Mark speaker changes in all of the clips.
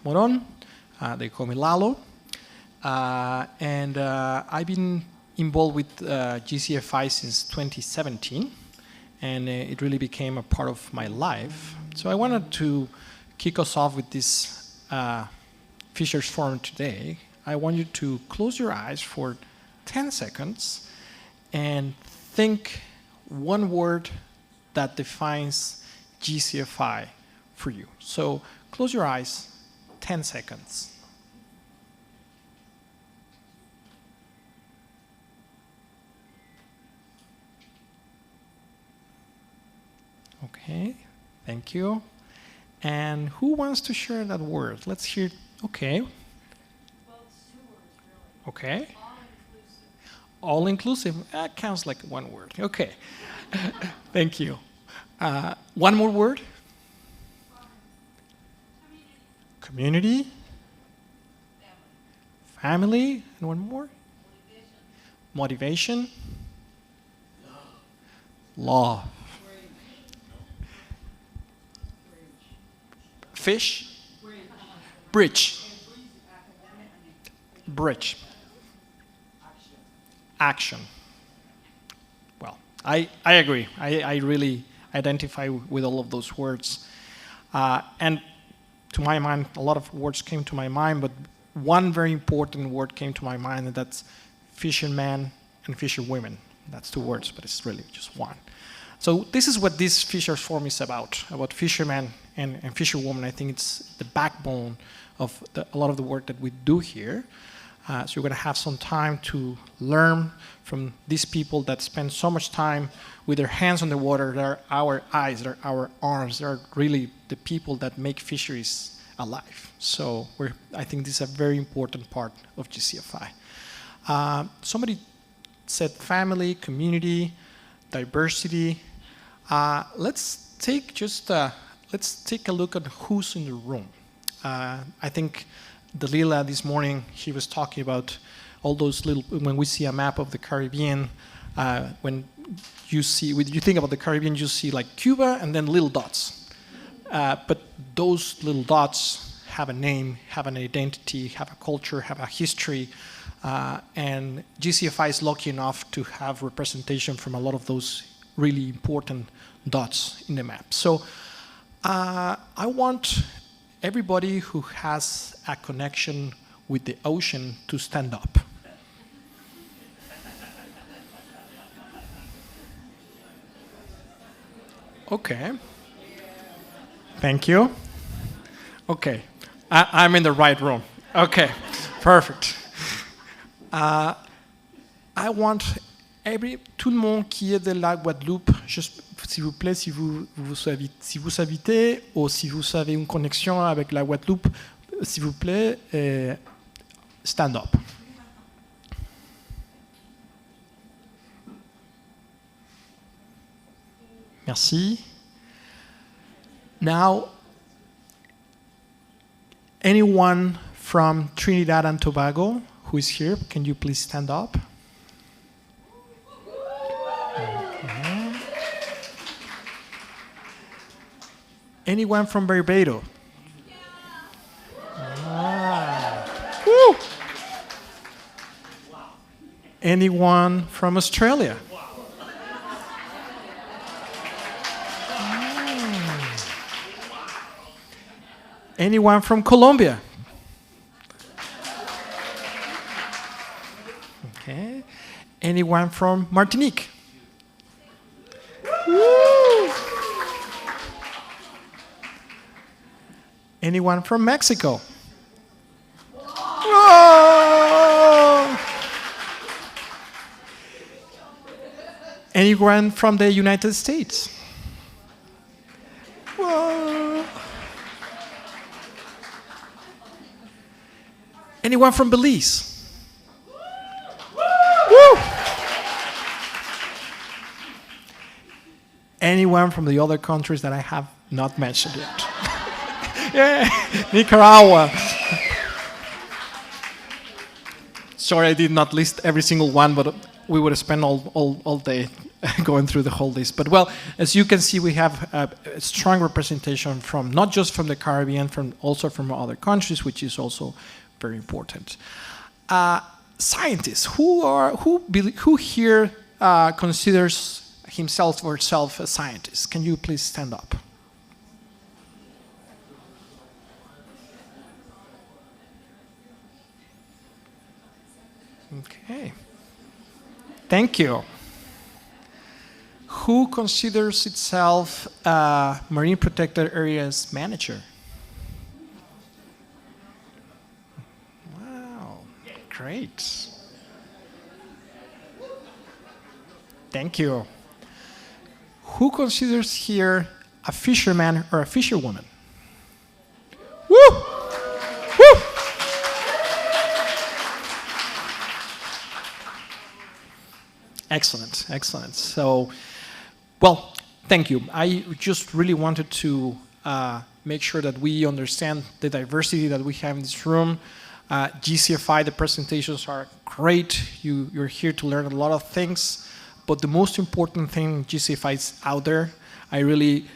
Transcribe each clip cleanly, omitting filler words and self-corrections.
Speaker 1: Moron. They call me Lalo. I've been involved with GCFI since 2017, and it really became a part of my life. So I wanted to kick us off with this Fisher's Forum today. I want you to close your eyes for 10 seconds and think one word that defines GCFI for you. So close your eyes, 10 seconds. Okay, thank you. And who wants to share that word? Let's hear. Okay.
Speaker 2: Well, it's two words, really.
Speaker 1: Okay. All inclusive. That counts like one word. Okay. Thank you. One more word. Community. Family. And one more. Motivation. Love. Fish. Bridge. Bridge. Action. Well, I agree. I really identify with all of those words. And to my mind, a lot of words came to my mind, but one very important word came to my mind, and that's fisherman and fisherwomen. That's two words, but it's really just one. So this is what this Fisher's Forum is about fishermen and fisherwomen. I think it's the backbone of a lot of the work that we do here. So we're going to have some time to learn from these people that spend so much time with their hands on the water. They're our eyes, they're our arms. They're really the people that make fisheries alive. So I think this is a very important part of GCFI. Somebody said family, community, diversity. Let's take a look at who's in the room. I think Dalila this morning, he was talking about all those little, when we see a map of the Caribbean, when you think about the Caribbean, you see like Cuba and then little dots. But those little dots have a name, have an identity, have a culture, have a history. And GCFI is lucky enough to have representation from a lot of those really important dots in the map. So I want everybody who has a connection with the ocean to stand up. Okay. Thank you. Okay. I'm in the right room. Okay. Perfect. I want tout le monde qui est de la Guadeloupe, s'il vous plaît, si vous habitez ou si vous avez une connexion avec la Guadeloupe, s'il vous plaît, stand up. Merci. Now, anyone from Trinidad and Tobago who is here, can you please stand up? Okay. Anyone from Barbados? Ah. Woo. Anyone from Australia? Anyone from Colombia? Okay. Anyone from Martinique? Woo. Anyone from Mexico? Whoa. Anyone from the United States? Whoa. Anyone from Belize? Woo. Anyone from the other countries that I have not mentioned yet? Yeah, Nicaragua. Sorry, I did not list every single one, but we would spend all day going through the whole list. But well, as you can see, we have a strong representation from not just from the Caribbean, also from other countries, which is also very important. Scientists, who here considers himself or herself a scientist? Can you please stand up? Okay. Thank you. Who considers itself a marine protected areas manager? Wow, great. Thank you. Who considers here a fisherman or a fisherwoman? Woo! Woo! Excellent, excellent. So, well, thank you. I just really wanted to make sure that we understand the diversity that we have in this room. GCFI, the presentations are great. You're here to learn a lot of things. But the most important thing, GCFI is out there. I really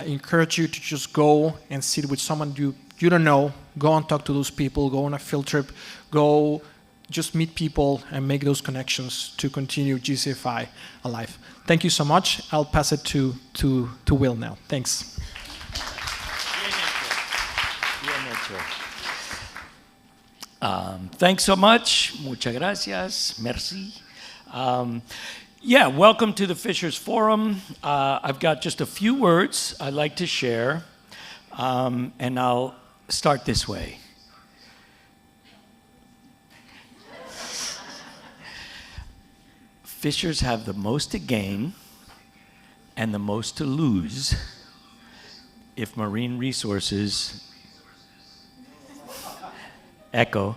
Speaker 1: encourage you to just go and sit with someone you don't know. Go and talk to those people. Go on a field trip. Go just meet people and make those connections to continue GCFI alive. Thank you so much. I'll pass it to Will now. Thanks.
Speaker 3: Thanks so much. Muchas gracias. Merci. Yeah, welcome to the Fishers Forum. I've got just a few words I'd like to share, and I'll start this way. Fishers have the most to gain and the most to lose if marine resources echo.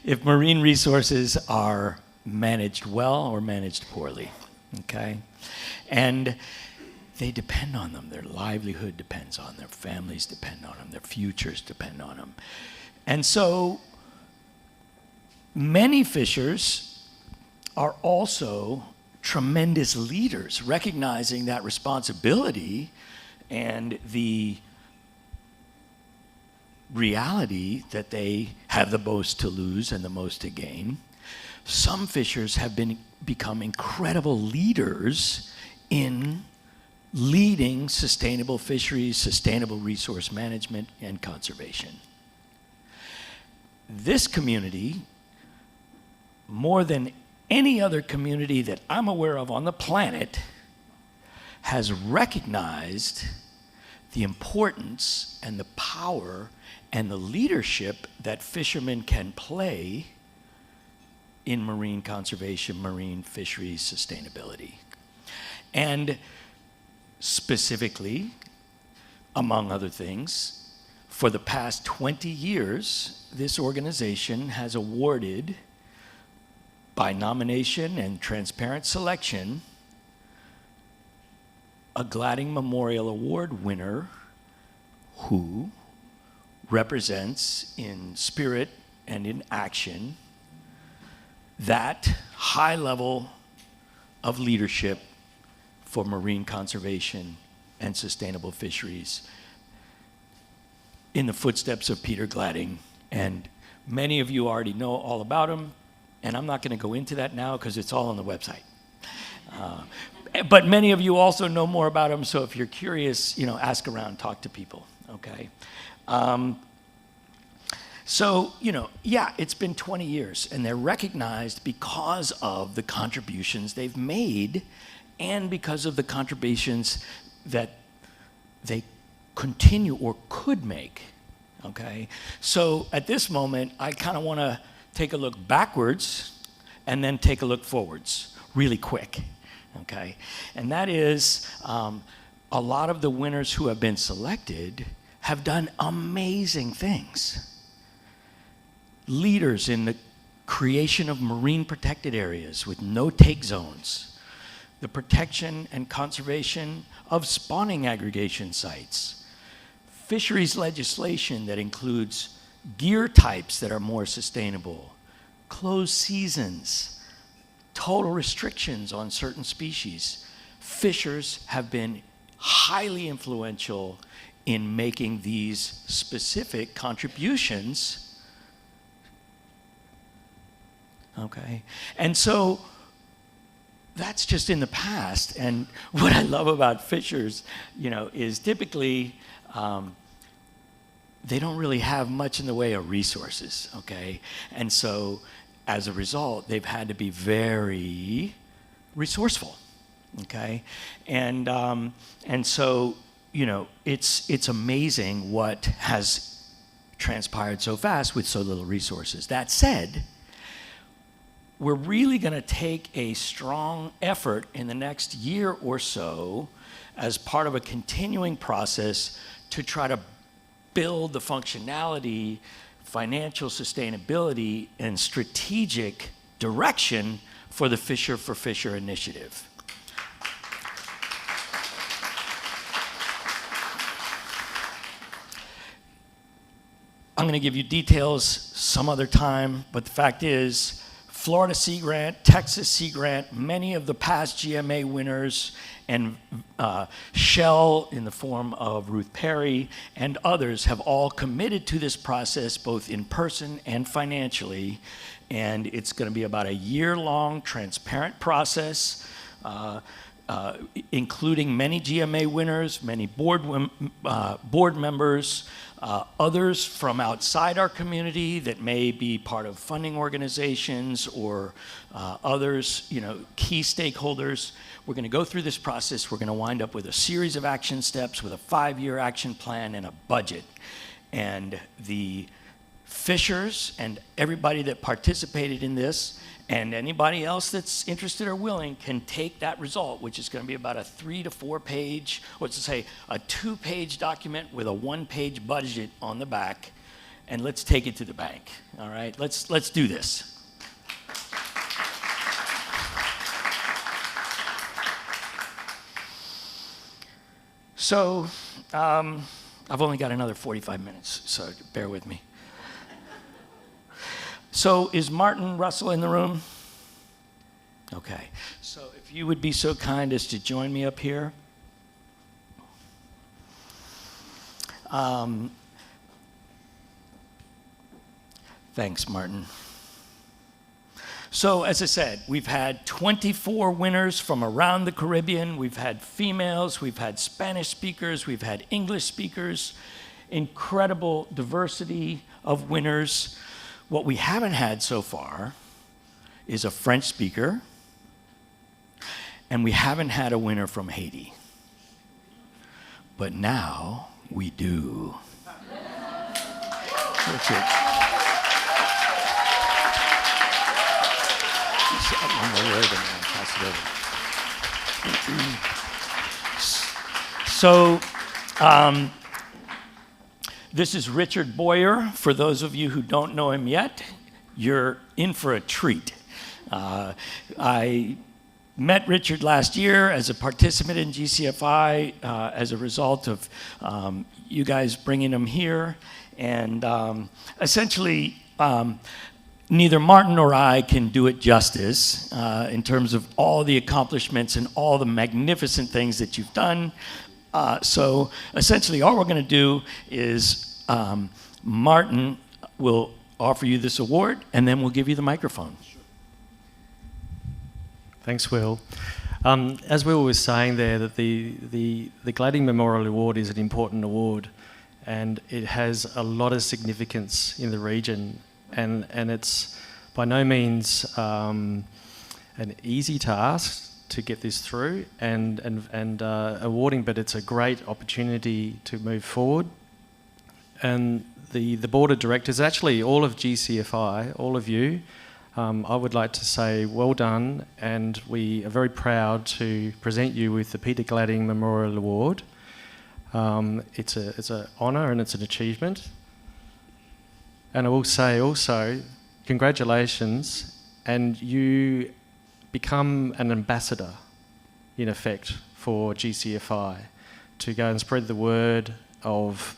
Speaker 3: If marine resources are managed well or managed poorly, okay? And they depend on them. Their livelihood depends on them. Their families depend on them. Their futures depend on them. And so many fishers are also tremendous leaders, recognizing that responsibility and the reality that they have the most to lose and the most to gain. Some fishers have become incredible leaders in leading sustainable fisheries, sustainable resource management, and conservation. This community, more than any other community that I'm aware of on the planet, has recognized the importance and the power and the leadership that fishermen can play in marine conservation, marine fisheries sustainability. And specifically, among other things, for the past 20 years, this organization has awarded, by nomination and transparent selection, a Gladding Memorial Award winner who represents in spirit and in action that high level of leadership for marine conservation and sustainable fisheries in the footsteps of Peter Gladding. And many of you already know all about him, and I'm not going to go into that now because it's all on the website. But many of you also know more about him, so if you're curious, ask around, talk to people, okay? So, yeah, it's been 20 years, and they're recognized because of the contributions they've made and because of the contributions that they continue or could make, okay? So at this moment, I kind of want to take a look backwards and then take a look forwards really quick, okay? And that is a lot of the winners who have been selected have done amazing things. Leaders in the creation of marine protected areas with no-take zones, the protection and conservation of spawning aggregation sites, fisheries legislation that includes gear types that are more sustainable, closed seasons, total restrictions on certain species. Fishers have been highly influential in making these specific contributions. Okay, and so that's just in the past. And what I love about fishers, is typically they don't really have much in the way of resources, okay? And so as a result, they've had to be very resourceful, okay? And so, it's amazing what has transpired so fast with so little resources. That said, we're really going to take a strong effort in the next year or so as part of a continuing process to try to build the functionality, financial sustainability, and strategic direction for the Fisher for Fisher initiative. I'm going to give you details some other time, but the fact is, Florida Sea Grant, Texas Sea Grant, many of the past GMA winners, and Shell in the form of Ruth Perry, and others have all committed to this process both in person and financially. And it's going to be about a year-long transparent process, including many GMA winners, many board members, others from outside our community that may be part of funding organizations or others, key stakeholders. We're going to go through this process. We're going to wind up with a series of action steps with a 5-year action plan and a budget. And the fishers and everybody that participated in this and anybody else that's interested or willing can take that result, which is going to be about a 3 to 4 page, a 2-page document with a 1-page budget on the back, and let's take it to the bank. All right, let's do this. So I've only got another 45 minutes, so bear with me. So is Martin Russell in the room? Okay. So if you would be so kind as to join me up here. Thanks, Martin. So as I said, we've had 24 winners from around the Caribbean. We've had females, we've had Spanish speakers, we've had English speakers, incredible diversity of winners. What we haven't had so far is a French speaker, and we haven't had a winner from Haiti. But now we do. Richard. So, this is Richard Boyer. For those of you who don't know him yet, you're in for a treat. I met Richard last year as a participant in GCFI as a result of you guys bringing him here. And essentially, neither Martin nor I can do it justice in terms of all the accomplishments and all the magnificent things that you've done. So essentially, all we're going to do is Martin will offer you this award, and then we'll give you the microphone.
Speaker 4: Thanks, Will. As Will was saying there, that the Gladding Memorial Award is an important award, and it has a lot of significance in the region, and it's by no means an easy task to get this through and awarding, but it's a great opportunity to move forward. And the board of directors, actually all of GCFI, all of you, I would like to say well done, and we are very proud to present you with the Peter Gladding Memorial Award. It's an honour and it's an achievement. And I will say also, congratulations, and you become an ambassador, in effect, for GCFI to go and spread the word of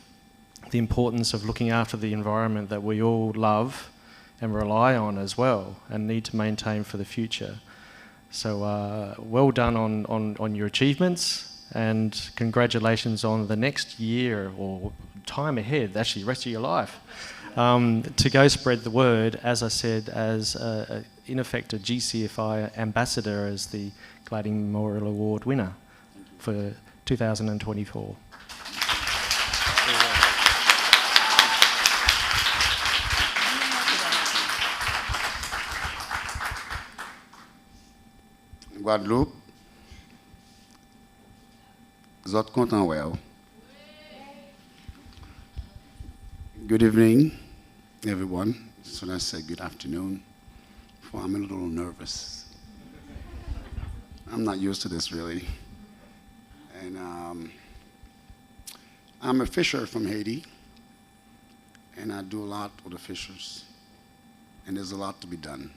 Speaker 4: the importance of looking after the environment that we all love and rely on as well and need to maintain for the future. So well done on your achievements, and congratulations on the next year or time ahead, actually the rest of your life, to go spread the word, as I said, as in effect a GCFI ambassador as the Glading Memorial Award winner for 2024.
Speaker 5: Guadeloupe, zot content well. Good evening, everyone. So let's say good afternoon. Well, I'm a little nervous. I'm not used to this really. And I'm a fisher from Haiti, and I do a lot with the fishers. And there's a lot to be done.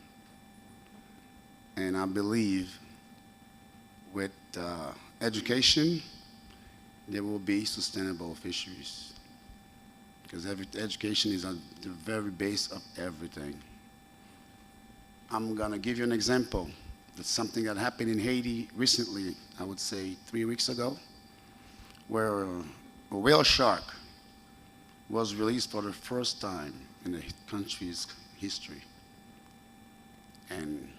Speaker 5: And I believe with education, there will be sustainable fisheries. Because education is at the very base of everything. I'm going to give you an example. That's something that happened in Haiti recently, I would say 3 weeks ago, where a whale shark was released for the first time in the country's history. And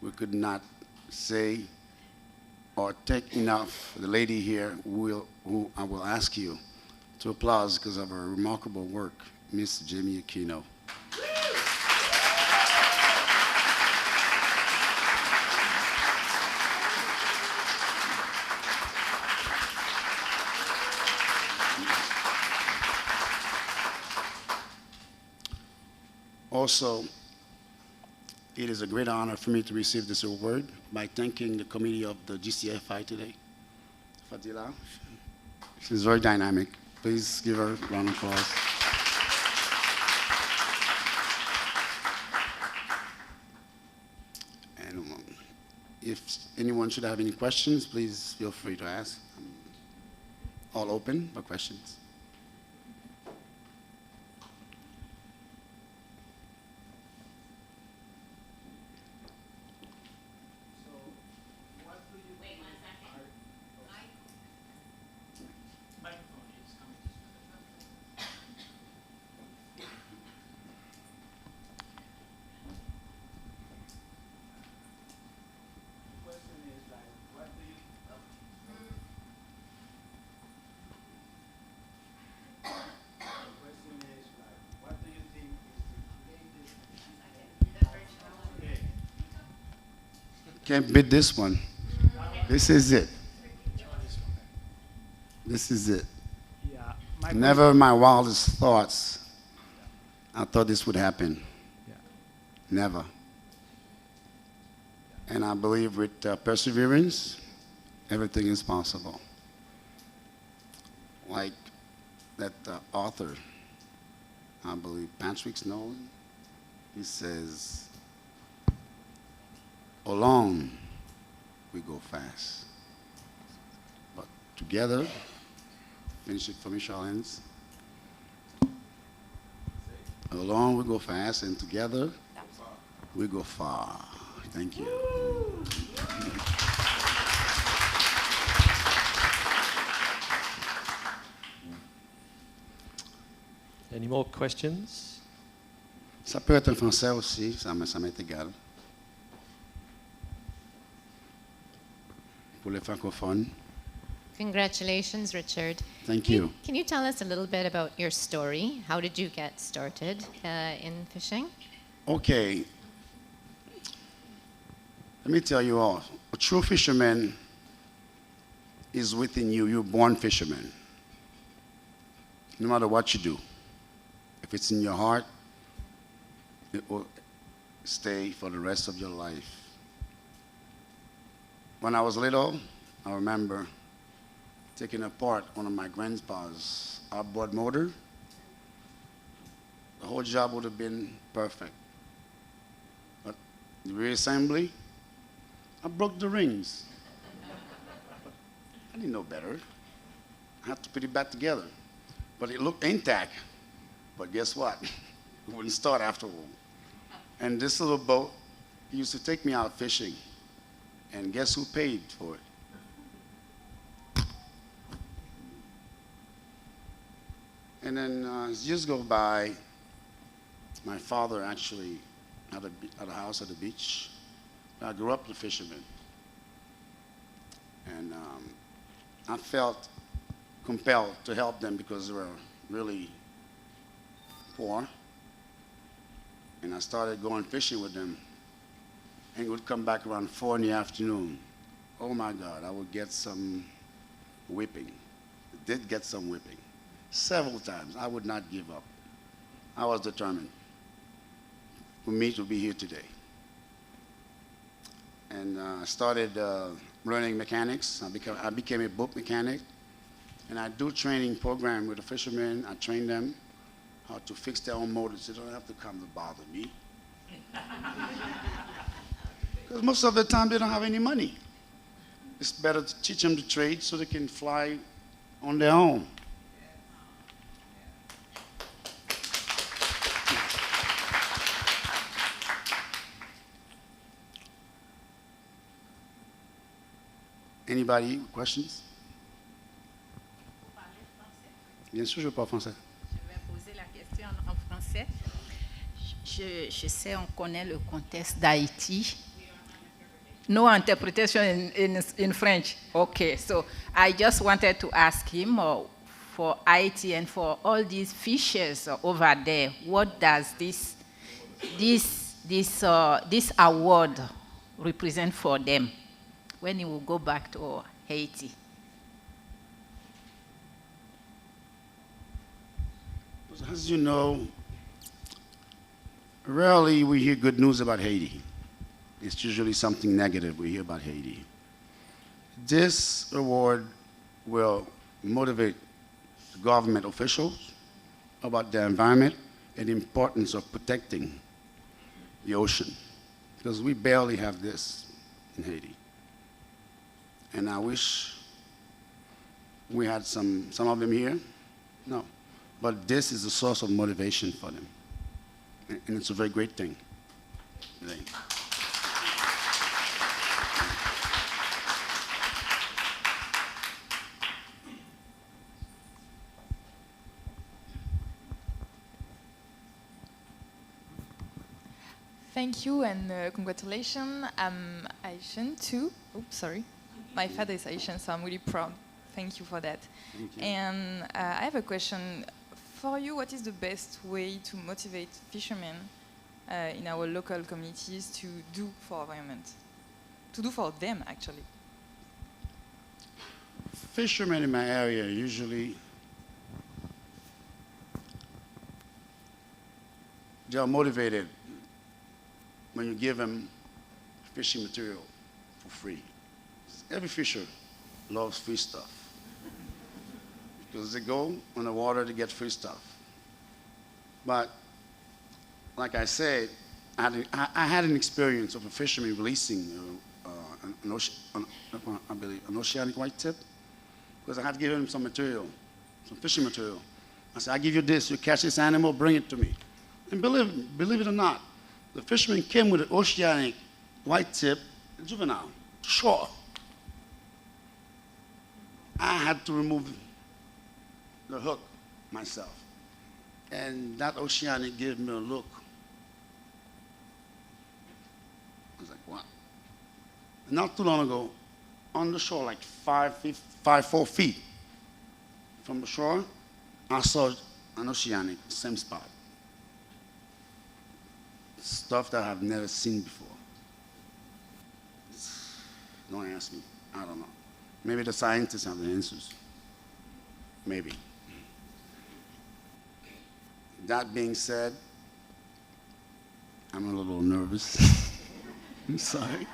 Speaker 5: we could not say or take enough. The lady here, who I will ask you to applaud because of her remarkable work, Miss Jamie Aquino. Also, it is a great honor for me to receive this award by thanking the committee of the GCFI today. Fadila, she's very dynamic. Please give her a round of applause. And if anyone should have any questions, please feel free to ask. I'm all open for questions. Can't beat this one. This is it. This is it.
Speaker 1: Yeah,
Speaker 5: Never in my wildest thoughts I thought this would happen.
Speaker 1: Yeah.
Speaker 5: Never. And I believe with perseverance, everything is possible. Like that author, I believe Patrick Nolan, he says, alone we go fast, but together, finish it for me, Charlene. Alone we go fast, and together we go far. Thank you.
Speaker 4: Any more questions?
Speaker 5: Ça peut être en français aussi, ça m'est égal. Pour les francophones.
Speaker 6: Congratulations, Richard.
Speaker 5: Thank you.
Speaker 6: Can you tell us a little bit about your story? How did you get started in fishing?
Speaker 5: Okay. Let me tell you all, a true fisherman is within you. You're born fisherman. No matter what you do. If it's in your heart, it will stay for the rest of your life. When I was little, I remember taking apart one of my grandpa's outboard motor. The whole job would have been perfect. But the reassembly, I broke the rings. I didn't know better. I had to put it back together. but it looked intact. But guess what? It wouldn't start after a while. And this little boat used to take me out fishing. And guess who paid for it? And then as years go by, my father actually had a house at the beach. I grew up a fisherman. And I felt compelled to help them because they were really poor. And I started going fishing with them. And would come back around 4 in the afternoon. Oh my God, I would get some whipping. I did get some whipping. Several times. I would not give up. I was determined for me to be here today. And I started learning mechanics. I became a boat mechanic. And I do training program with the fishermen. I train them how to fix their own motors. They don't have to come to bother me. Because most of the time they don't have any money. It's better to teach them the trade so they can fly on their own. Anybody questions? Bien sûr, je parle français.
Speaker 7: Je vais poser la question en français. Je sais, on connaît le contexte d'Haïti. No interpretation in French. Okay, so I just wanted to ask him for Haiti and for all these fishes over there, what does this award represent for them when he will go back to Haiti?
Speaker 5: As you know, rarely we hear good news about Haiti. It's usually something negative we hear about Haiti. This award will motivate government officials about the environment and the importance of protecting the ocean, because we barely have this in Haiti. And I wish we had some of them here. No. But this is a source of motivation for them. And it's a very great thing.
Speaker 2: Thank you and congratulations. I'm Haitian too. Oops, sorry. My father is Haitian, so I'm really proud. Thank you for that.
Speaker 5: Thank you.
Speaker 2: And I have a question for you. What is the best way to motivate fishermen in our local communities to do for environment? To do for them, actually.
Speaker 5: Fishermen in my area usually, they are motivated when you give them fishing material for free. Every fisher loves free stuff because they go on the water to get free stuff. But like I said, I had an experience of a fisherman releasing an oceanic white tip, because I had to give him some material, some fishing material. I said, I give you this, you catch this animal, bring it to me. And believe it or not, the fisherman came with an oceanic white tip, juvenile, to shore. I had to remove the hook myself. And that oceanic gave me a look. I was like, what? Not too long ago, on the shore, like 4 feet from the shore, I saw an oceanic, same spot. Stuff that I've never seen before. Don't ask me. I don't know. Maybe the scientists have the answers. Maybe. That being said, I'm a little nervous. I'm sorry.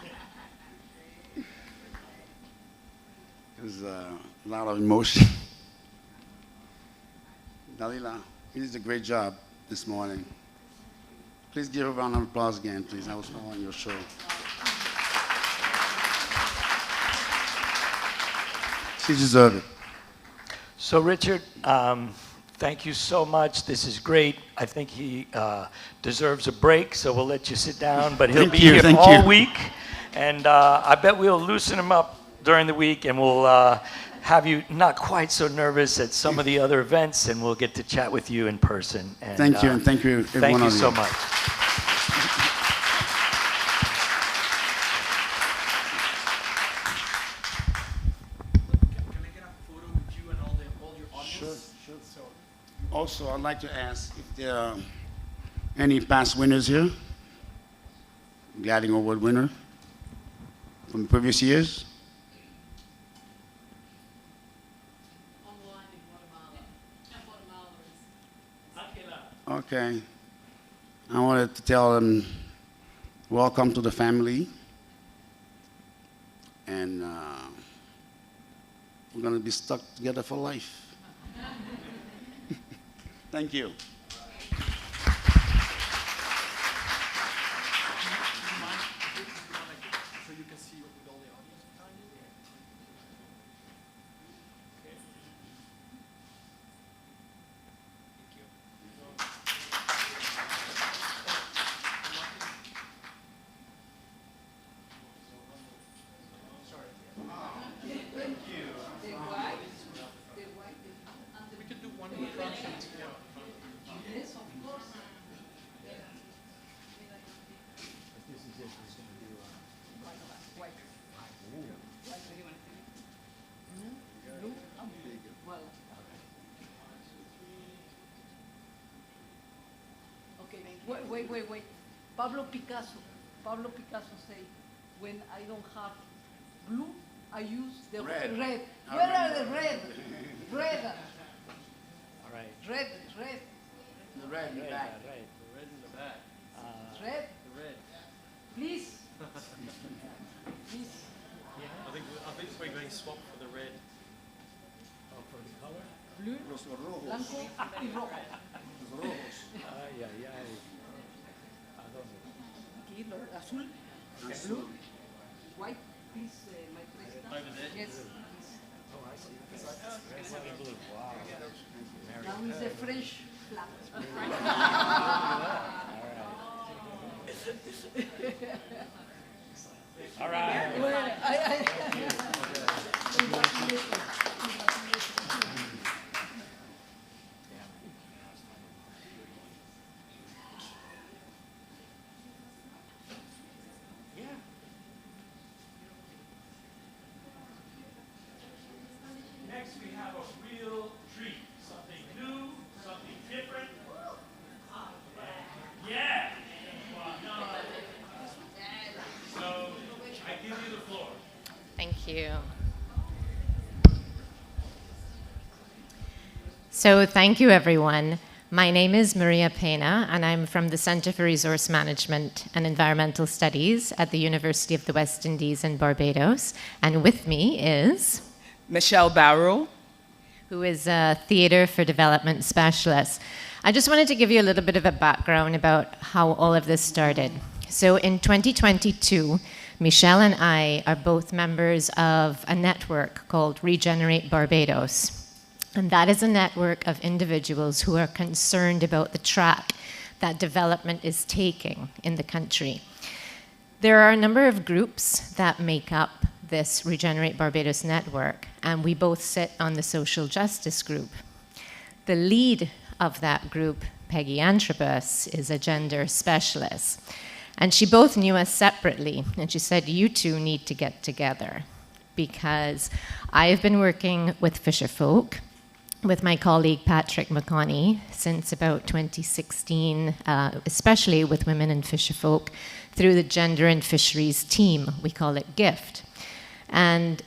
Speaker 5: There's a lot of emotion. Dalila, you did a great job this morning. Please give a round of applause again, please. I was following your show. She deserved it.
Speaker 3: So Richard, Thank you so much. This is great. I think he deserves a break, so we'll let you sit down. But he'll be here all week, and I bet we'll loosen him up during the week, and we'll have you not quite so nervous at some of the other events, and we'll get to chat with you in person. And,
Speaker 5: thank you, and thank you, everyone.
Speaker 3: Thank you so much.
Speaker 5: Also, I'd like to ask if there are any past winners here, Gliding Award winner from previous years. Okay. I wanted to tell them, welcome to the family. And we're going to be stuck together for life. Thank you.
Speaker 8: Wait. Pablo Picasso say, when I don't have blue, I use the red. Where are the red? Red.
Speaker 3: All right.
Speaker 8: Red.
Speaker 5: The red in the back.
Speaker 3: Right.
Speaker 4: The red in the back.
Speaker 8: Red.
Speaker 4: The red.
Speaker 8: Please. Please.
Speaker 4: I think we're going to swap for the red. Oh, for the color?
Speaker 8: Blue, blanco y rojo.
Speaker 3: Ay.
Speaker 8: Aquí, azul, blue, white, please, my president.
Speaker 4: Over there?
Speaker 8: Yes,
Speaker 3: Oh, I see. Blue. Wow.
Speaker 8: please. Now is the French flag.
Speaker 3: All right.
Speaker 9: Next, we have a real treat. Something new, something different. Yeah. So, I give you the floor.
Speaker 6: Thank you. So thank you, everyone. My name is Maria Pena, and I'm from the Center for Resource Management and Environmental Studies at the University of the West Indies in Barbados. And with me is
Speaker 10: Michelle Barrow,
Speaker 6: who is a Theatre for Development specialist. I just wanted to give you a little bit of a background about how all of this started. So in 2022, Michelle and I are both members of a network called Regenerate Barbados. And that is a network of individuals who are concerned about the track that development is taking in the country. There are a number of groups that make up this Regenerate Barbados network, and we both sit on the social justice group. The lead of that group, Peggy Antrobus, is a gender specialist. And she both knew us separately, and she said, you two need to get together, because I've been working with fisherfolk, with my colleague Patrick McConney, since about 2016, especially with women in fisherfolk, through the Gender and Fisheries team. We call it GIFT. And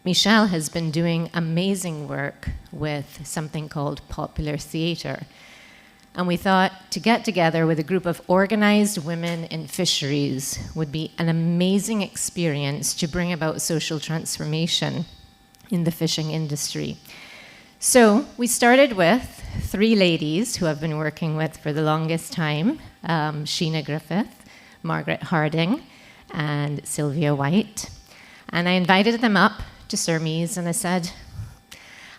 Speaker 6: Michelle has been doing amazing work with something called popular theatre. And we thought to get together with a group of organized women in fisheries would be an amazing experience to bring about social transformation in the fishing industry. So we started with 3 ladies who I've been working with for the longest time, Sheena Griffith, Margaret Harding, and Sylvia White. And I invited them up to Surmise, and I said,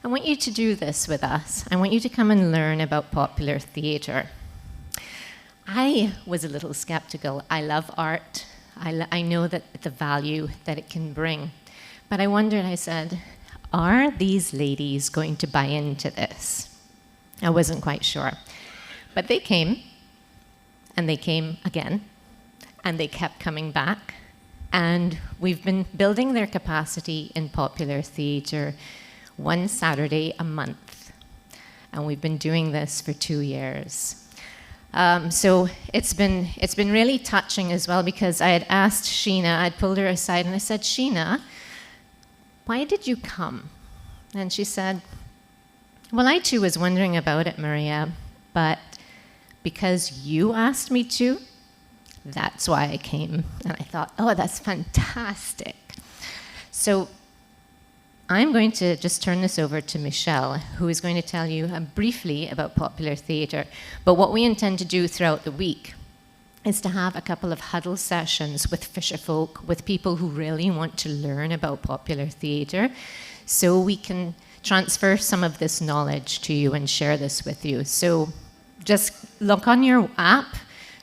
Speaker 6: I want you to do this with us. I want you to come and learn about popular theatre. I was a little skeptical. I love art. I know that the value that it can bring. But I wondered, I said, are these ladies going to buy into this? I wasn't quite sure. But they came, and they came again, and they kept coming back. And we've been building their capacity in popular theatre one Saturday a month. And we've been doing this for 2 years. So it's been really touching as well, because I had asked Sheena, I'd pulled her aside and I said, Sheena, why did you come? And she said, well, I too was wondering about it, Maria, but because you asked me to, that's why I came. And I thought, oh, that's fantastic. So I'm going to just turn this over to Michelle, who is going to tell you briefly about popular theatre. But what we intend to do throughout the week is to have a couple of huddle sessions with fisherfolk, with people who really want to learn about popular theatre, so we can transfer some of this knowledge to you and share this with you. So just look on your app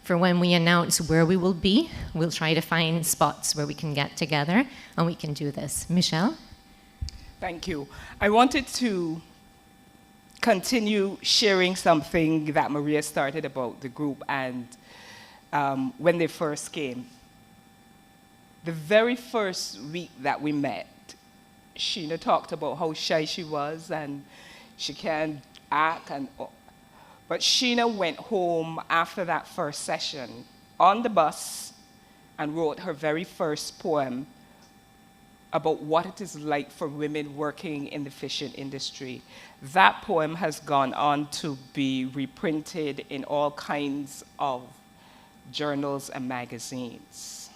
Speaker 6: for when we announce where we will be. We'll try to find spots where we can get together and we can do this. Michelle?
Speaker 10: Thank you. I wanted to continue sharing something that Maria started about the group and when they first came. The very first week that we met, Sheena talked about how shy she was and she can't act. But Sheena went home after that first session on the bus and wrote her very first poem about what it is like for women working in the fishing industry. That poem has gone on to be reprinted in all kinds of journals and magazines.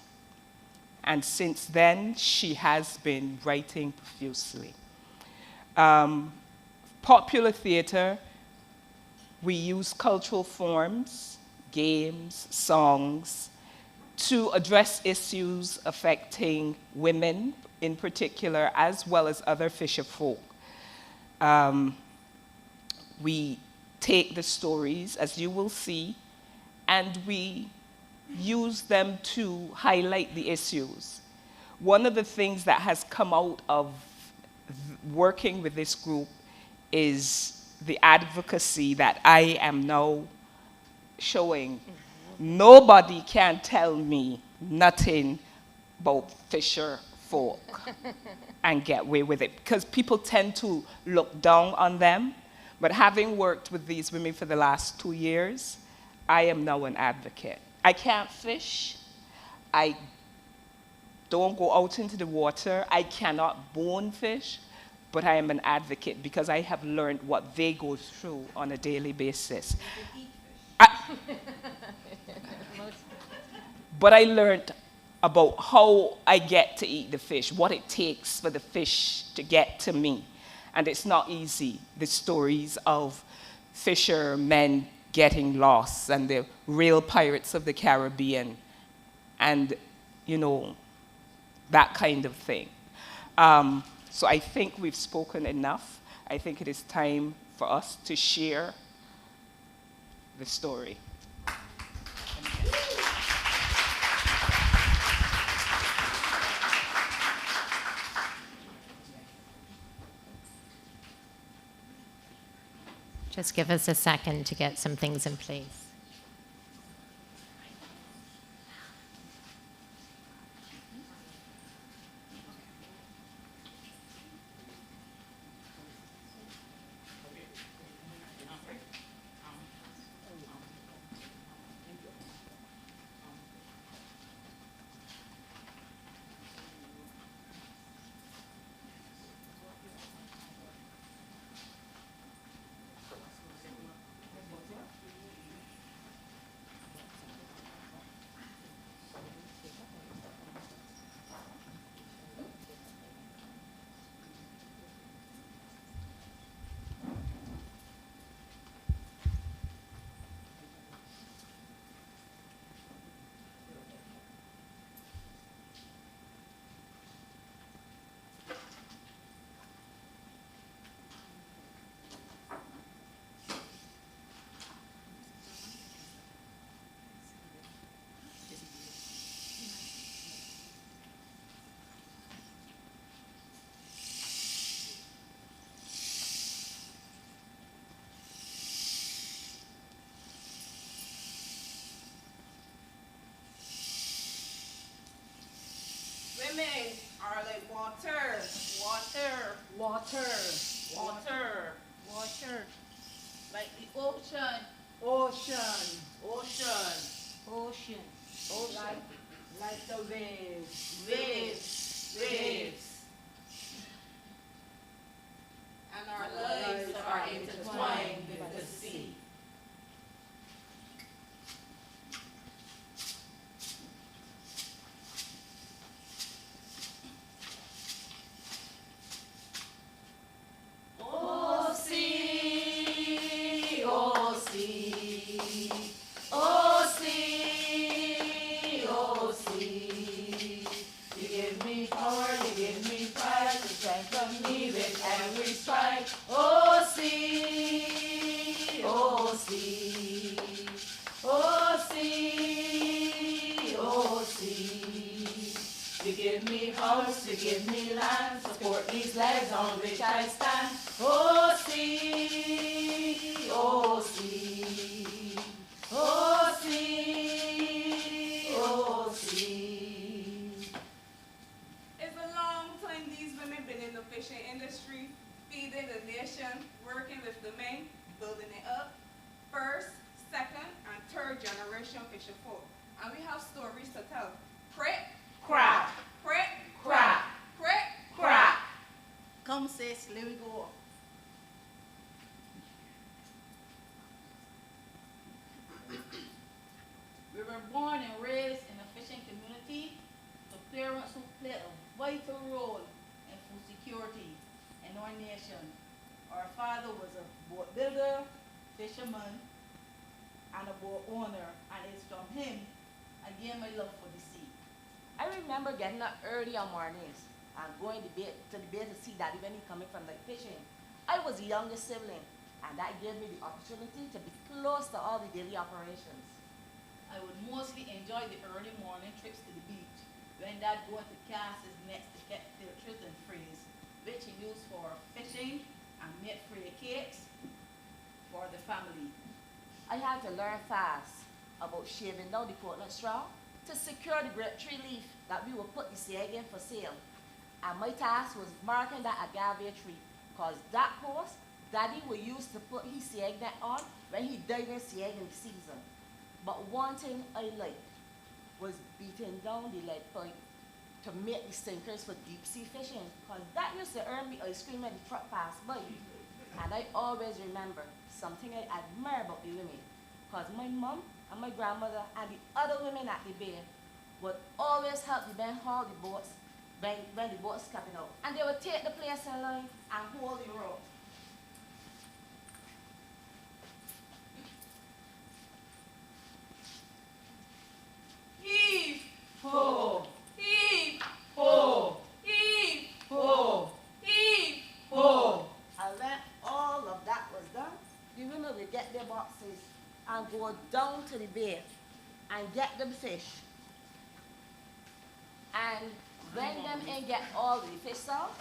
Speaker 10: And since then, she has been writing profusely. Popular theatre, we use cultural forms, games, songs, to address issues affecting women in particular, as well as other fisher folk. We take the stories, as you will see, and we use them to highlight the issues. One of the things that has come out of working with this group is the advocacy that I am now showing. Nobody can tell me nothing about fisher folk and get away with it, because people tend to look down on them. But having worked with these women for the last 2 years, I am now an advocate. I can't fish. I don't go out into the water. I cannot bone fish, but I am an advocate because I have learned what they go through on a daily basis. But I learned about how I get to eat the fish, what it takes for the fish to get to me. And it's not easy, the stories of fishermen getting lost and the real pirates of the Caribbean and, you know, that kind of thing. So I think we've spoken enough. I think it is time for us to share the story.
Speaker 6: Just give us a second to get some things in place.
Speaker 7: Ocean.
Speaker 8: Ocean. Ocean.
Speaker 7: Ocean.
Speaker 8: Ocean. Like the waves.
Speaker 7: Waves.
Speaker 8: Waves.
Speaker 7: And our lives are intertwined with the sea.
Speaker 8: Oh sea, oh sea, oh sea, oh sea. You give me power, you give me pride, you strengthen me with every stride. Oh sea, oh sea, oh sea, oh sea. You give me house, you give me land, support these legs on which I stand. Oh sea, oh sea, oh sea, oh sea.
Speaker 11: It's a long time these women been in the fishing industry, feeding the nation, working with the men, building it up. First, second, and third generation fisher folk. And we have stories to tell. Prick,
Speaker 8: Crack,
Speaker 11: prick,
Speaker 8: crack,
Speaker 11: prick.
Speaker 8: crack.
Speaker 7: Come sis, let me go. We were born and raised in a fishing community to parents who played a vital role in food security in our nation. Our father was a boat builder, fisherman, and a boat owner, and it's from him I gained my love for the sea.
Speaker 12: I remember getting up early on mornings and going to the bay to see Daddy when he coming from like fishing. I was the youngest sibling, and that gave me the opportunity to be close to all the daily operations.
Speaker 7: I would mostly enjoy the early morning trips to the beach when Dad go to cast his nets to catch pilchards and frays, which he used for fishing and make fray cakes for the family.
Speaker 12: I had to learn fast about shaving down the coconut straw to secure the grape tree leaf that we would put the sieg in for sale. And my task was marking that agave tree, because that post Daddy would use to put his sieg net on when he dive in sieg in the season. But one thing I liked was beating down the lead pipe to make the sinkers for deep sea fishing, because that used to earn me ice cream when the truck passed by. And I always remember something I admire about the women, because my mom and my grandmother and the other women at the bay would always help the men haul the boats when the boats coming out. And they would take the place in line and hold the rope.
Speaker 11: Heave,
Speaker 8: Ho,
Speaker 11: heave,
Speaker 8: ho,
Speaker 11: heave,
Speaker 8: ho,
Speaker 11: heave.
Speaker 8: ho.
Speaker 12: And when all of that was done, the women would get their boxes and go down to the bay and get them fish. And when them and get all the fish out,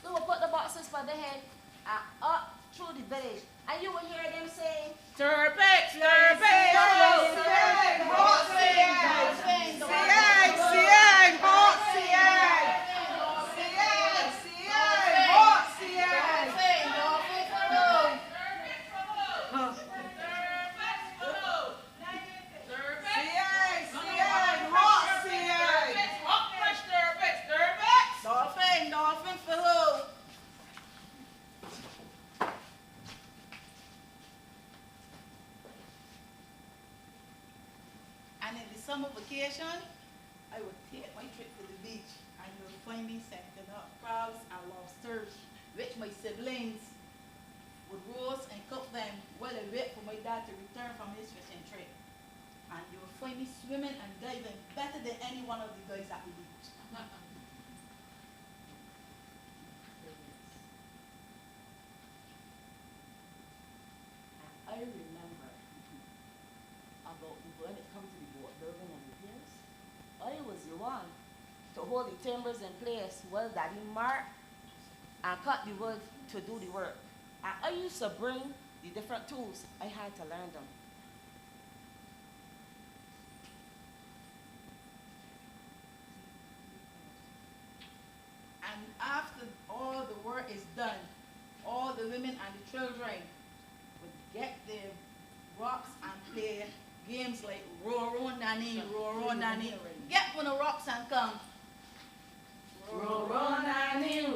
Speaker 12: they will put the boxes for the head and up through the village. And you will hear them saying,
Speaker 11: Turpix, turpix, sieg, hot sieg, sieg, sieg, hot sieg, sieg, sieg, hot sieg. Sieg, sieg, hot sieg. Hot fresh turpix, turpix.
Speaker 7: Dolphin, dolphin for who? And in the summer vacation, I would take my trip to the beach and you would find me setting up crabs and lobsters, which my siblings would roast and cook them while I wait for my dad to return from his fishing trip. And you will find me swimming and diving better than any one of the guys at the beach.
Speaker 12: I remember about when it comes to the boat building and repairs, I was the one to hold the timbers in place while Daddy marked and cut the wood to do the work. And I used to bring the different tools. I had to learn them.
Speaker 7: And after all the work is done, all the women and the children
Speaker 8: would get the rocks and play games like row nanny, nanny. Get on the rocks and come. Row nanny,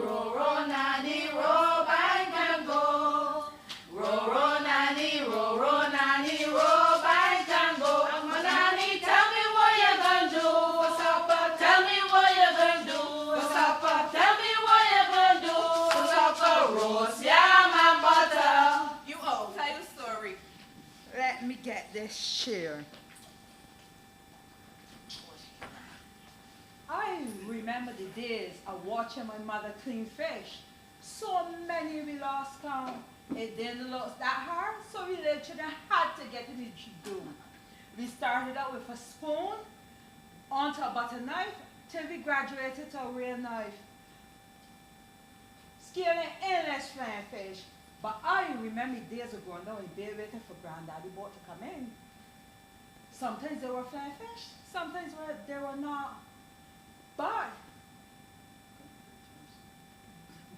Speaker 8: row bank and go. Row nanny, row bank and go. Nanny, tell me what you're gonna do for supper. Tell me what you're gonna do for supper. Tell me what you're gonna do for supper. Roast yam and butter.
Speaker 11: You all tell your story.
Speaker 8: Let me get this chair. I remember the days of watching my mother clean fish. So many we lost count. It didn't look that hard, so we literally had to get in the do. We started out with a spoon, onto a butter knife, till we graduated to a real knife. Scaling endless flying fish. But I remember days of growing down in Bay waiting for Granddaddy boat to come in. Sometimes there were flying fish, sometimes there were not. But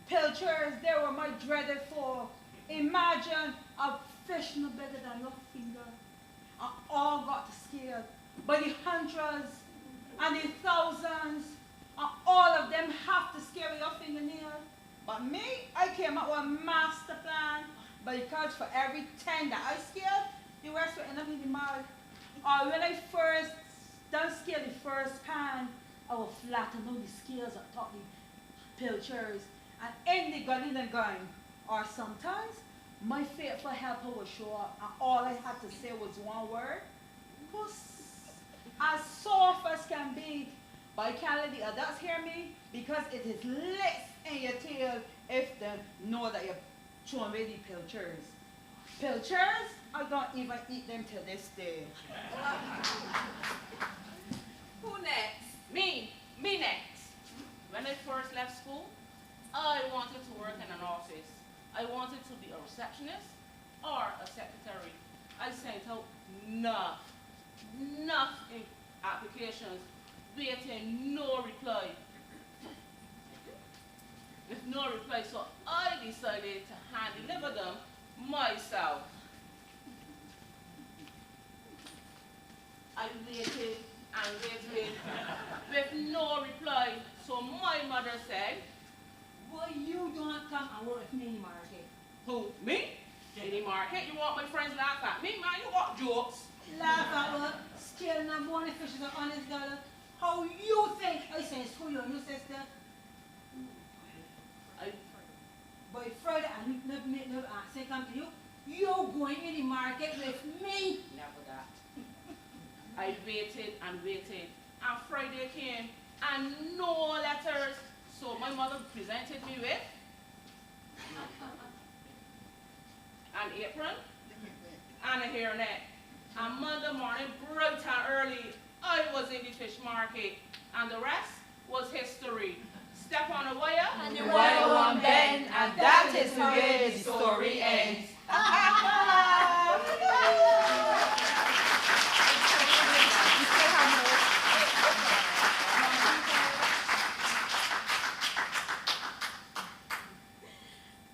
Speaker 8: pilchers, they were my dreaded foe. Imagine a fish no bigger than your finger. And all got scared by the hundreds and the thousands, and all of them have to scare your fingernail. But me, I came up with a master plan, because for every 10 that I scared, the rest were end up in the mud. Or when I first done scare the first pan, I would flatten out the scales on top of the pilchers and in the gully and gun. Or sometimes my faithful helper would show up and all I had to say was one word, puss, as soft as can be. But I can't let the adults hear me because it is lit in your tail if they know that you're throwing away the pilchers. Pilchers, I don't even eat them till this day.
Speaker 11: Who next?
Speaker 13: Me next. When I first left school, I wanted to work in an office. I wanted to be a receptionist or a secretary. I sent out enough applications, waiting no reply. With no reply, so I decided to hand deliver them myself. I waited and waited with no reply. So my mother said,
Speaker 8: Well, you don't come and work with me in the market.
Speaker 13: who, me? In the market? You want my friends laugh at me, man? You want jokes?
Speaker 8: Laugh at what? Scaling and born fishes are honest dollar. How you think I say screw you and your sister? By Friday, I never say come to you. You're going in the market with me.
Speaker 13: Never that. I waited and waited. And Friday came and no letters. So my mother presented me with an apron and a hairnet. And Monday morning, bright and early, I was in the fish market. And the rest was history. Step on a wire,
Speaker 12: And the wire won't bend, and that is the way the story ends.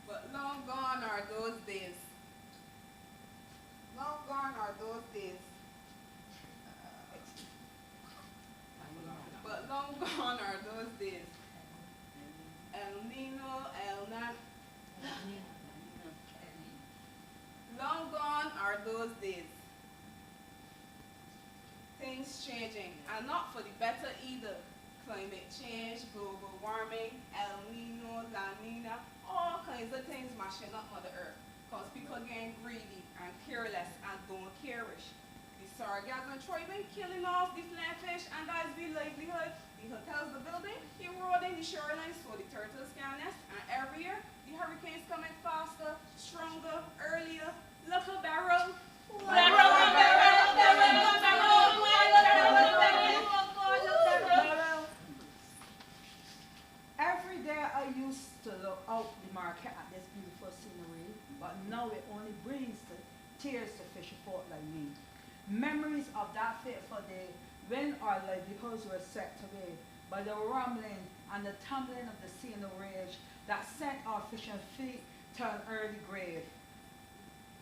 Speaker 11: But long gone are those days. Long gone are those days. But long gone are those days. El Nino, El Nan. Long gone are those days. Things changing, and not for the better either. Climate change, global warming, El Nino, La Nina, all kinds of things mashing up Mother Earth. Because people getting greedy and careless and don't careish. The sargassum thriving, killing off the flatfish and that's the livelihood. The hotels, the building, eroding the shoreline so the turtles can nest. And every year, the hurricanes coming faster, stronger, earlier. Look a barrel.
Speaker 8: Every day I used to look out the market at this beautiful scenery, but now it only brings the tears to fisher folk like me. Memories of that fateful day when our livelihoods were swept away by the rumbling and the tumbling of the sea in the rage that sent our fishing feet to an early grave.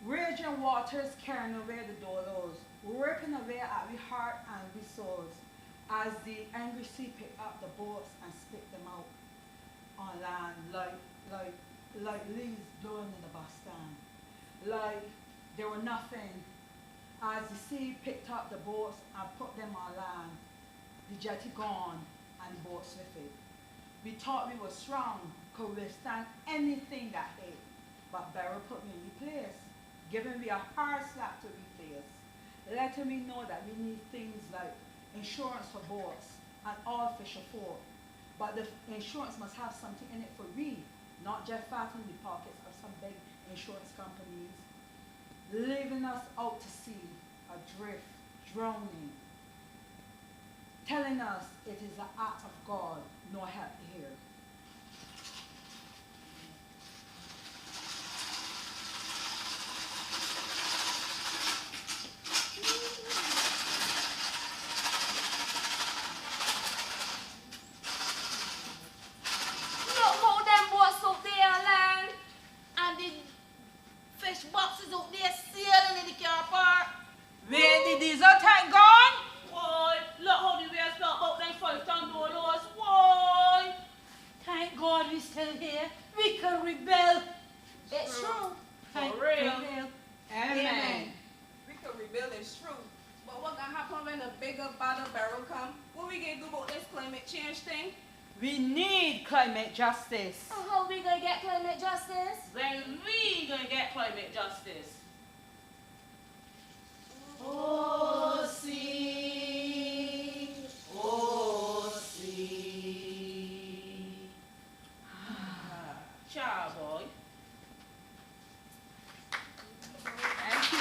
Speaker 8: Rage Rushing waters carrying away the dollars, working away at we heart and we souls, as the angry sea picked up the boats and spit them out on land like leaves blowing in the bustard, like they were nothing. As the sea picked up the boats and put them on land, the jetty gone and the boats with it. We thought we were strong, could withstand anything that hit, but Barrow put me in the place, giving me a hard slap to the face, letting me know that we need things like insurance for boats and all fisher folk. But the insurance must have something in it for we, not just fattening the pockets of some big insurance companies, leaving us out to sea, adrift, drowning, telling us it is the act of God, no help here.
Speaker 7: Look how them boats out there land and the fish boxes out there sailing in the car park.
Speaker 8: Where the diesel tank gone?
Speaker 13: Boy, look how the waves felt about them $5 boy.
Speaker 8: Thank God we still here. We can rebel.
Speaker 12: It's true.
Speaker 8: Thank
Speaker 13: For real.
Speaker 8: God.
Speaker 11: Amen. We could rebuild, it's true. But what gonna happen when a bigger, badder barrel come? What we gonna do about this climate change thing?
Speaker 8: We need climate justice.
Speaker 12: So how we gonna get climate justice?
Speaker 13: When we gonna get climate justice?
Speaker 8: Oh, see. Oh, see.
Speaker 13: Cha boy.
Speaker 8: Thank you.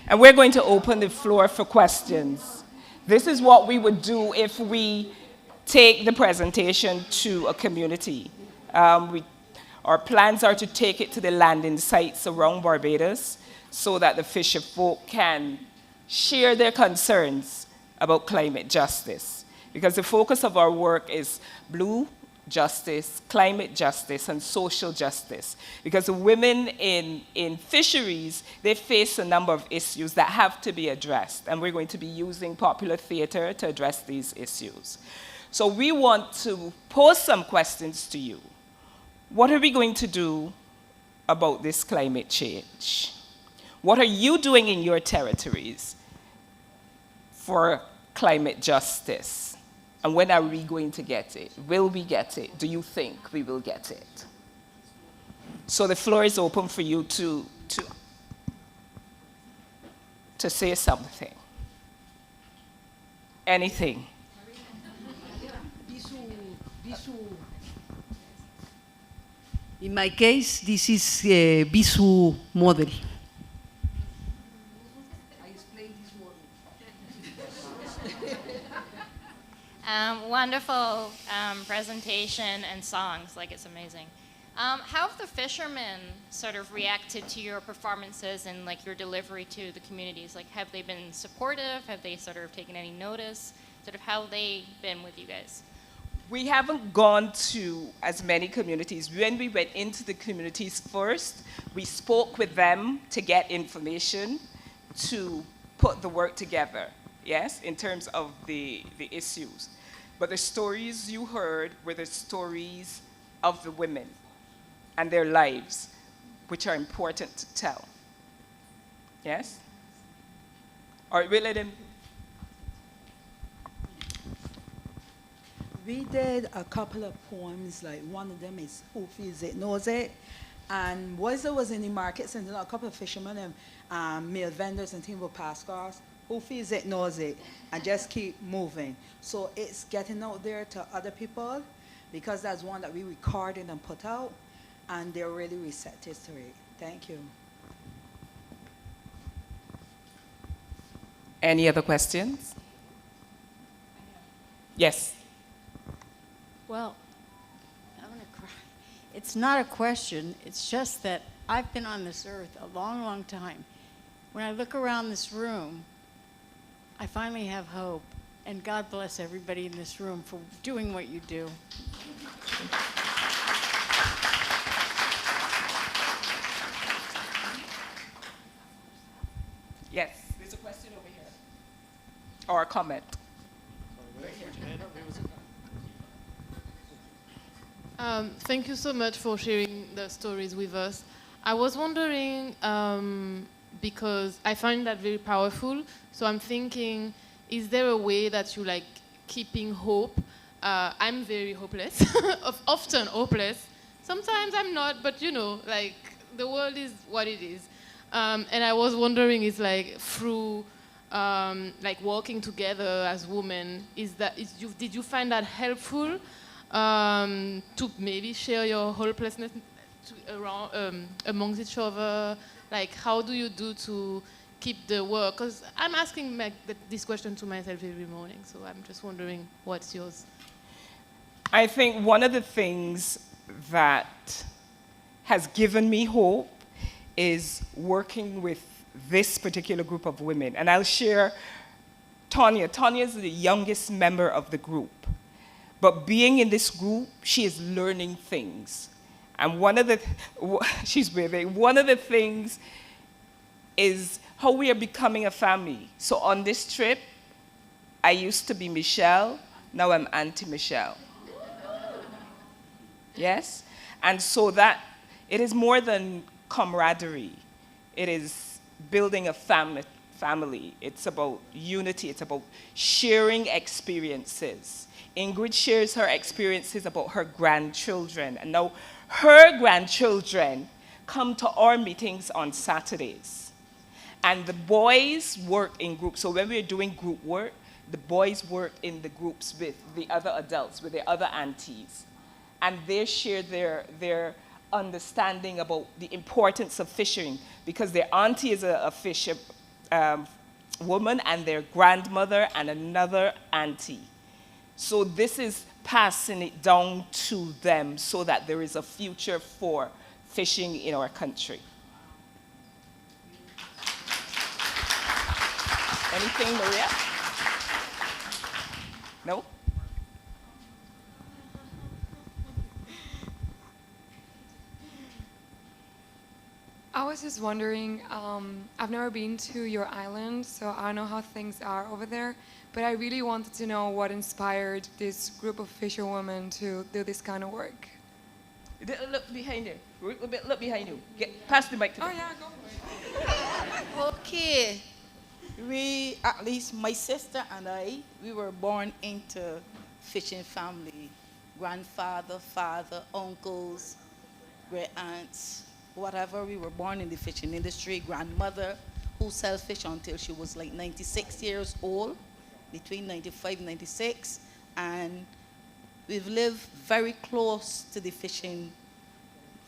Speaker 10: And we're going to open the floor for questions. This is what we would do if we take the presentation to a community. Our plans are to take it to the landing sites around Barbados so that the fisher folk can share their concerns about climate justice. Because the focus of our work is blue justice, climate justice, and social justice. Because the women in fisheries, they face a number of issues that have to be addressed. And we're going to be using popular theater to address these issues. So we want to pose some questions to you. What are we going to do about this climate change? What are you doing in your territories for climate justice? And when are we going to get it? Will we get it? Do you think we will get it? So the floor is open for you to say something. Anything.
Speaker 8: In my case, this is Bisu model. I explain this model.
Speaker 14: Wonderful presentation and songs, like it's amazing. How have the fishermen sort of reacted to your performances and like your delivery to the communities? Like, have they been supportive? Have they sort of taken any notice? Sort of how they been with you guys?
Speaker 10: We haven't gone to as many communities. When we went into the communities first, we spoke with them to get information, to put the work together, yes, in terms of the issues. But the stories you heard were the stories of the women and their lives, which are important to tell. Yes? All right, we'll let him.
Speaker 15: We did a couple of poems, like one of them is Who Feels It Knows It. And whilst I was in the market center, a couple of fishermen and male vendors and things will pass cars. Who feels it knows it, and just keep moving. So it's getting out there to other people, because that's one that we recorded and put out, and they're really receptive to it. Thank you.
Speaker 10: Any other questions? Yes.
Speaker 16: Well, I'm going to cry. It's not a question. It's just that I've been on this earth a long, long time. When I look around this room, I finally have hope. And God bless everybody in this room for doing what you do.
Speaker 10: Yes, there's a question over here. Or a comment.
Speaker 17: Thank you so much for sharing the stories with us. I was wondering, because I find that very powerful, so I'm thinking, is there a way that you like keeping hope? I'm very hopeless, often hopeless. Sometimes I'm not, but you know, like the world is what it is. And I was wondering, is like through like working together as women, did you find that helpful to maybe share your hopelessness around amongst each other? Like, how do you do to keep the work? Because I'm asking this question to myself every morning, so I'm just wondering what's yours.
Speaker 10: I think one of the things that has given me hope is working with this particular group of women. And I'll share Tanya. Tanya is the youngest member of the group. But being in this group, she is learning things. And one of the things is how we are becoming a family. So on this trip, I used to be Michelle, now I'm Auntie Michelle. Yes? And so that it is more than camaraderie. It is building a family. It's about unity. It's about sharing experiences. Ingrid shares her experiences about her grandchildren. And now her grandchildren come to our meetings on Saturdays. And the boys work in groups. So when we're doing group work, the boys work in the groups with the other adults, with their other aunties. And they share their understanding about the importance of fishing, because their auntie is a fisher woman, and their grandmother and another auntie. So this is passing it down to them so that there is a future for fishing in our country. Anything, Maria? No?
Speaker 18: I was just wondering, I've never been to your island, so I don't know how things are over there, but I really wanted to know what inspired this group of fisherwomen to do this kind of work.
Speaker 10: Look behind you. Look behind you. Pass the mic to them.
Speaker 18: Oh yeah, go for it.
Speaker 7: Okay. We, at least my sister and I, we were born into fishing family. Grandfather, father, uncles, great aunts, whatever. We were born in the fishing industry. Grandmother, who sell fish until she was like 96 years old, between 95 and 96. And we've lived very close to the fishing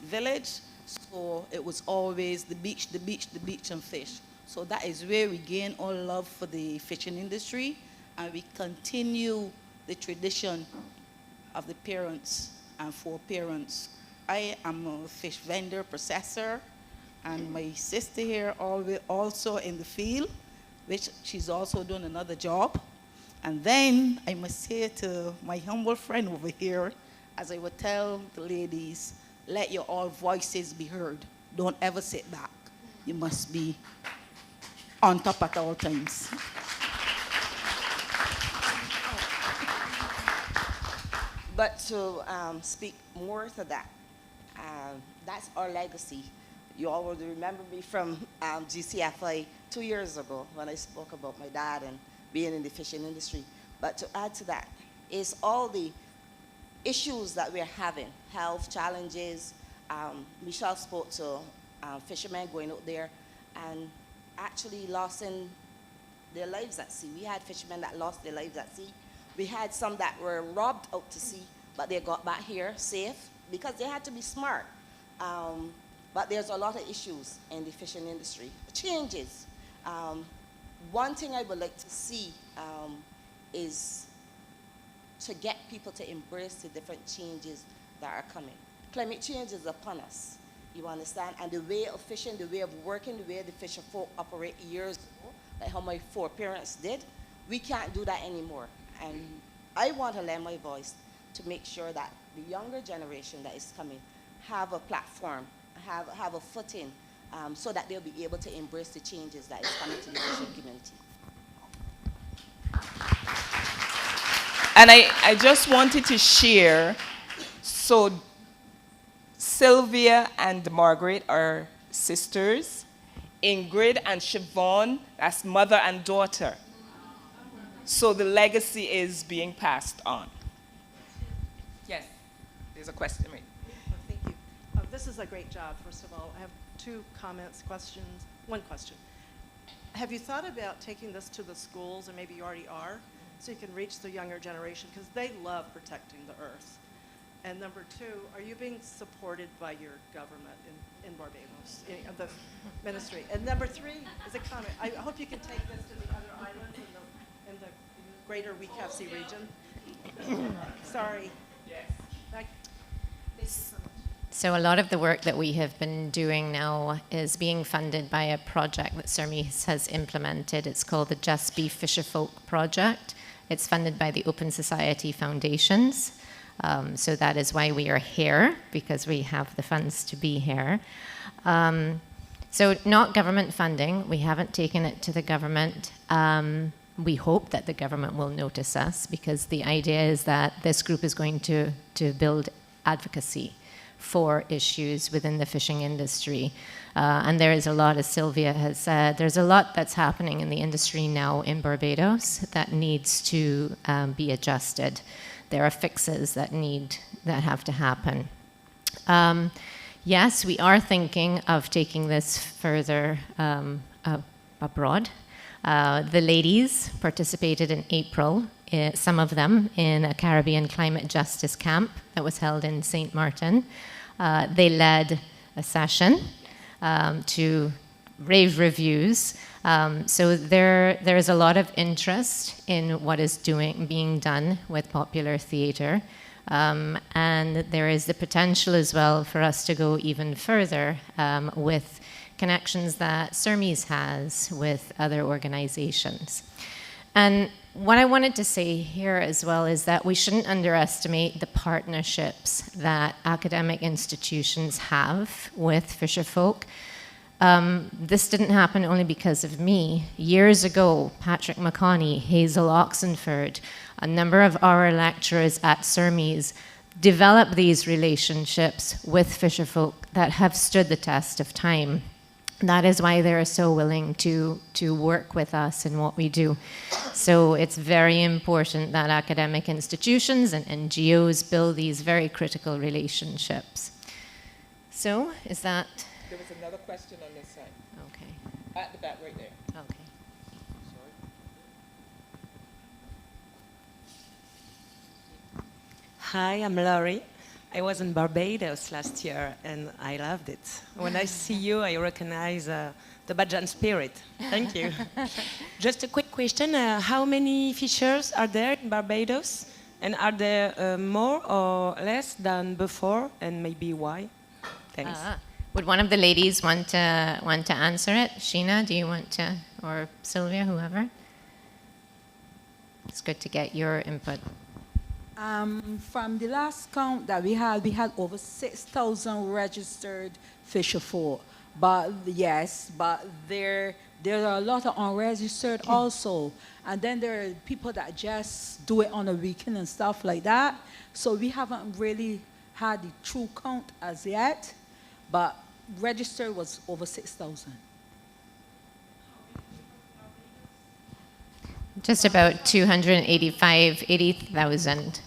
Speaker 7: village. So it was always the beach, the beach, the beach, and fish. So that is where we gain our love for the fishing industry, and we continue the tradition of the parents and foreparents. I am a fish vendor, processor, and my sister here also in the field, which she's also doing another job. And then I must say to my humble friend over here, as I would tell the ladies, let your all voices be heard. Don't ever sit back. You must be
Speaker 15: on top at all times.
Speaker 12: But to speak more to that, that's our legacy. You all will remember me from GCFI 2 years ago when I spoke about my dad and being in the fishing industry. But to add to that is all the issues that we're having, health challenges. Michelle spoke to fishermen going out there and actually losing their lives at sea. We had fishermen that lost their lives at sea. We had some that were robbed out to sea, but they got back here safe because they had to be smart. But there's a lot of issues in the fishing industry. Changes. One thing I would like to see is to get people to embrace the different changes that are coming. Climate change is upon us, you understand? And the way of fishing, the way of working, the way the fisher folk operate years ago, like how my foreparents did, we can't do that anymore. And I want to lend my voice to make sure that the younger generation that is coming have a platform, have a footing, so that they'll be able to embrace the changes that is coming to the fishing community.
Speaker 10: And I just wanted to share, so Sylvia and Margaret are sisters. Ingrid and Siobhan, that's mother and daughter. So the legacy is being passed on. Yes, there's a question. Right?
Speaker 19: Thank you. This is a great job, first of all. I have two comments, questions. One question. Have you thought about taking this to the schools, and maybe you already are, so you can reach the younger generation, because they love protecting the earth? And number two, are you being supported by your government in Barbados, of the ministry? And number three is a comment. I hope you can take this to the other islands in the greater WCAFC region. Sorry. Yes. Thank you so much.
Speaker 6: So a lot of the work that we have been doing now is being funded by a project that Surmies has implemented. It's called the Just Be Fisherfolk project. It's funded by the Open Society Foundations. So that is why we are here, because we have the funds to be here. So not government funding. We haven't taken it to the government. We hope that the government will notice us, because the idea is that this group is going to build advocacy for issues within the fishing industry. And there is a lot, as Sylvia has said, there's a lot that's happening in the industry now in Barbados that needs to be adjusted. There are fixes that have to happen. Yes, we are thinking of taking this further abroad. The ladies participated in April, some of them in a Caribbean climate justice camp that was held in St. Martin. They led a session to rave reviews. So there is a lot of interest in what is being done with popular theatre. And there is the potential as well for us to go even further with connections that Surmies has with other organizations. And what I wanted to say here as well is that we shouldn't underestimate the partnerships that academic institutions have with fisherfolk. This didn't happen only because of me. Years ago, Patrick McConney, Hazel Oxenford, a number of our lecturers at Surmies developed these relationships with fisherfolk that have stood the test of time. That is why they're so willing to work with us in what we do. So it's very important that academic institutions and NGOs build these very critical relationships. So is that...
Speaker 10: There was another question on this side.
Speaker 6: Okay.
Speaker 10: At the back, right there.
Speaker 6: Okay.
Speaker 20: Hi, I'm Laurie. I was in Barbados last year, and I loved it. When I see you, I recognize the Bajan spirit. Thank you. Just a quick question. How many fishers are there in Barbados? And are there more or less than before, and maybe why? Thanks.
Speaker 6: Would one of the ladies want to answer it? Sheena, do you want to, or Sylvia, whoever? It's good to get your input.
Speaker 15: From the last count that we had over 6,000 registered fisherfolk. But yes, but their There are a lot of unregistered also. And then there are people that just do it on a weekend and stuff like that. So we haven't really had the true count as yet, but registered was over 6,000.
Speaker 6: Just about 80,000.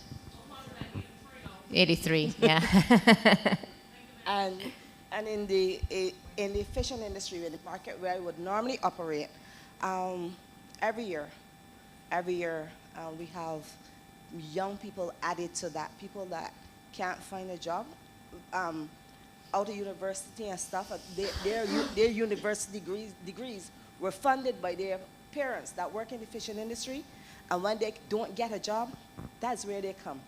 Speaker 6: 83, yeah.
Speaker 12: And in the fishing industry, in the market where I would normally operate, every year we have young people added to that, people that can't find a job out of university and stuff. Their university degrees were funded by their parents that work in the fishing industry, and when they don't get a job, that's where they come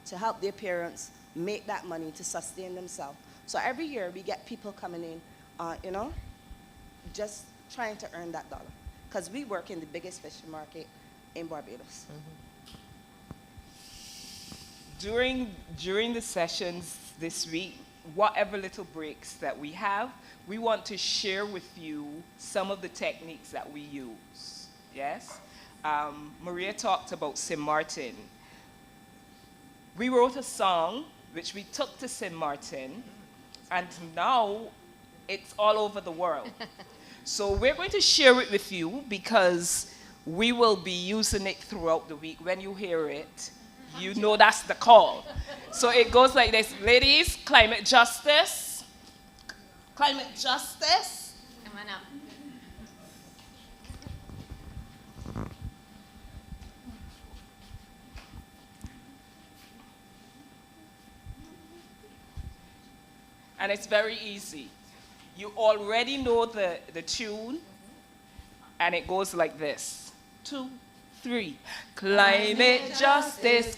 Speaker 12: to help their parents make that money to sustain themselves. So every year we get people coming in, just trying to earn that dollar, because we work in the biggest fishing market in Barbados.
Speaker 10: During the sessions this week, whatever little breaks that we have, we want to share with you some of the techniques that we use. Yes? Maria talked about St. Martin. We wrote a song which we took to St. Martin, and now it's all over the world. So we're going to share it with you because we will be using it throughout the week. When you hear it, you know that's the call. So it goes like this. Ladies, climate justice. Climate justice.
Speaker 6: Come on up.
Speaker 10: And it's very easy. You already know the tune, and it goes like this. 2, 3. Climate justice,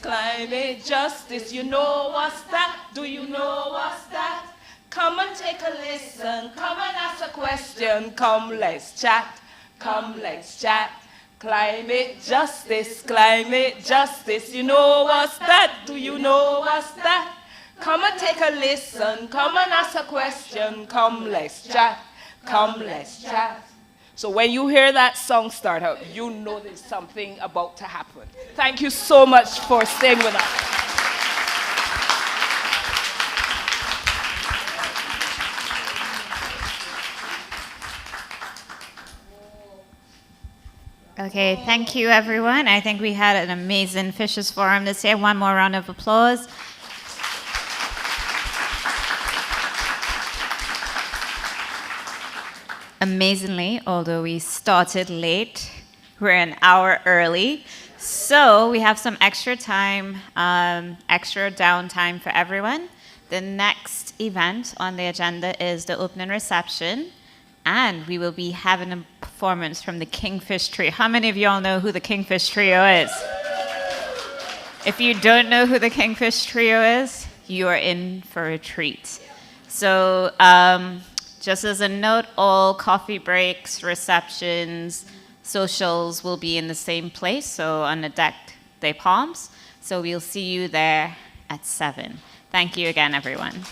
Speaker 10: you know what's that? Do you know what's that? Come and take a listen, come and ask a question, come let's chat, Climate justice, you know what's that? Do you know what's that? Come and take a listen, come and ask a question, come let's chat. So when you hear that song start out, you know there's something about to happen. Thank you so much for staying with us.
Speaker 21: Okay, thank you everyone. I think we had an amazing Fishers Forum this year. One more round of applause. Amazingly, although we started late, we're an hour early. So we have some extra time, extra downtime for everyone. The next event on the agenda is the opening reception, and we will be having a performance from the Kingfish Trio. How many of y'all know who the Kingfish Trio is? If you don't know who the Kingfish Trio is, you are in for a treat. So, just as a note, all coffee breaks, receptions, socials will be in the same place, so on the Deck des Palms. So we'll see you there at 7. Thank you again, everyone.